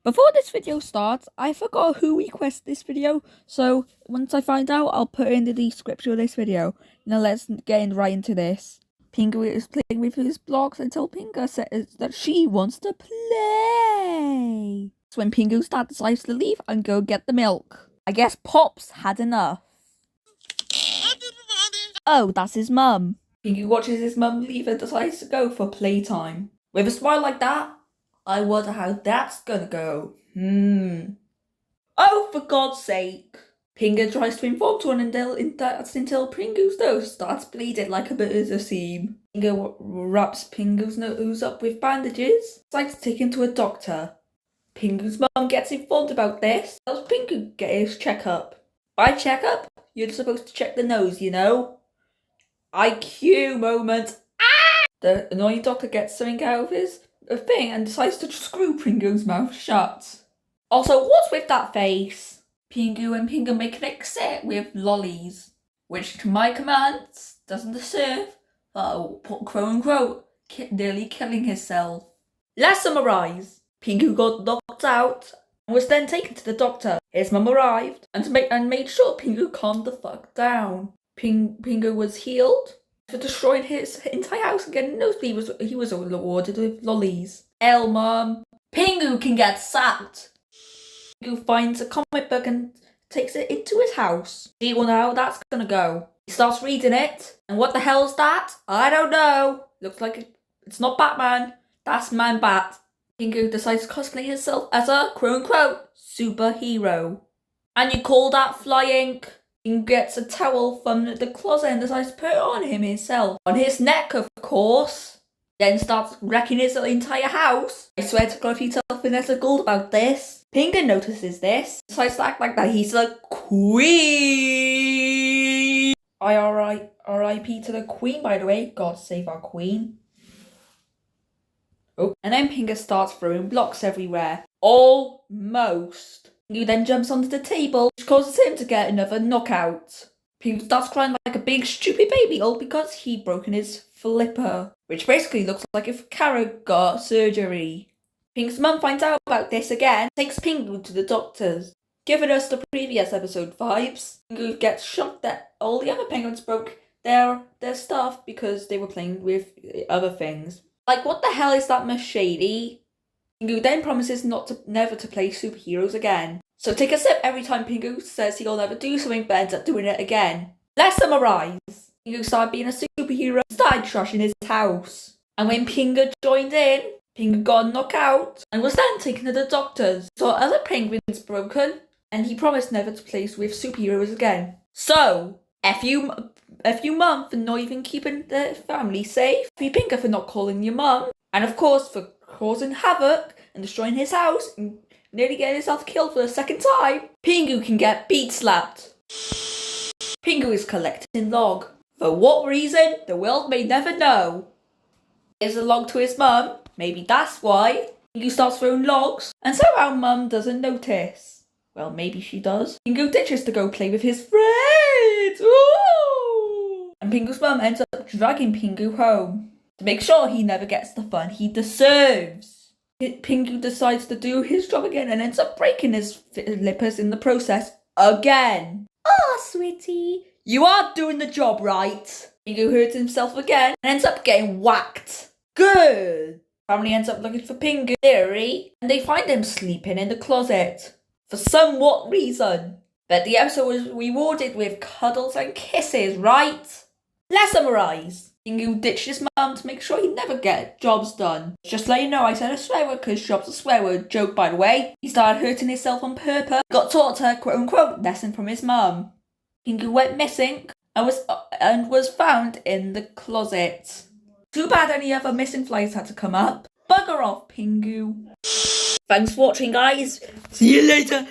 Before this video starts, I forgot who requested this video, so once I find out, I'll put it in the description of this video. Now let's get right into this. Pingu is playing with his blocks until Pingu says that she wants to play. That's when Pingu's dad decides to leave and go get the milk. I guess Pop's had enough. Oh, that's his mum. Pingu watches his mum leave and decides to go for playtime. With a smile like that, I wonder how that's gonna go. Oh, for God's sake. Pingu tries to inform someone until Pingu's nose starts bleeding like a murder scene. Pingu wraps Pingu's nose up with bandages, decides to take him to a doctor. Pingu's mum gets informed about this, tells Pingu get his checkup. By checkup, you're supposed to check the nose, you know? IQ moment. The annoying doctor gets something out of his thing and decides to screw Pingu's mouth shut. Also, what's with that face? Pingu and Pingu make an exit with lollies, which to my commands doesn't deserve, quote unquote, nearly killing himself. Let's summarise. Pingu got knocked out and was then taken to the doctor. His mum arrived and made sure Pingu calmed the fuck down. Pingu was healed for destroying his entire house and getting nosebleed. He was awarded with lollies. Mum. Pingu can get sacked. Pingu finds a comic book and takes it into his house. Do you wonder how that's gonna go? He starts reading it, and what the hell's that? I don't know. Looks like it's not Batman. That's Man-Bat. Pingu decides to cosplay himself as a quote-unquote superhero. And you call that flying? Pingu gets a towel from the closet and decides to put it on him himself. On his neck, of course. Then starts wrecking his entire house. I swear to God, if you tell Vanessa Gould about this. Pingu notices this. Decides to act like that he's a queen. R.I.P. to the queen, by the way. God save our queen. Oh. And then Pingu starts throwing blocks everywhere. Almost. Pingu then jumps onto the table, which causes him to get another knockout. Pingu starts crying like a big stupid baby, all because he'd broken his flipper, which basically looks like if Kara got surgery. Pingu's mum finds out about this again, takes Pingu to the doctors, giving us the previous episode vibes. Pingu gets shocked that all the other penguins broke their stuff because they were playing with other things. Like, what the hell is that, Miss Shady? Pingu then promises never to play superheroes again. So take a sip every time Pingu says he'll never do something but ends up doing it again. Let's summarise. Pingu started being a superhero, started trashing his house. And when Pingu joined in, Pingu got knocked out and was then taken to the doctors. Saw other penguins broken, and he promised never to play with superheroes again. So, F you mum for not even keeping the family safe. F you Pingu for not calling your mum. And of course for causing havoc and destroying his house and nearly getting himself killed for the second time. Pingu can get beat slapped. Pingu is collecting log. For what reason, the world may never know. Gives a log to his mum. Maybe that's why. Pingu starts throwing logs, and somehow mum doesn't notice. Well, maybe she does. Pingu ditches to go play with his friends. Ooh! And Pingu's mum ends up dragging Pingu home to make sure he never gets the fun he deserves. Pingu decides to do his job again and ends up breaking his flippers in the process again. Ah, sweetie, you are doing the job right. Pingu hurts himself again and ends up getting whacked. Good. Family ends up looking for Pingu, and they find him sleeping in the closet for somewhat reason. But the episode was rewarded with cuddles and kisses, right? Let's summarise. Pingu ditched his mum to make sure he'd never get jobs done. Just to let you know, I said a swear word because job's a swear word. Joke, by the way. He started hurting himself on purpose. Got taught a quote-unquote lesson from his mum. Pingu went missing and was found in the closet. Too bad any other missing flies had to come up. Bugger off, Pingu. Thanks for watching, guys. See you later.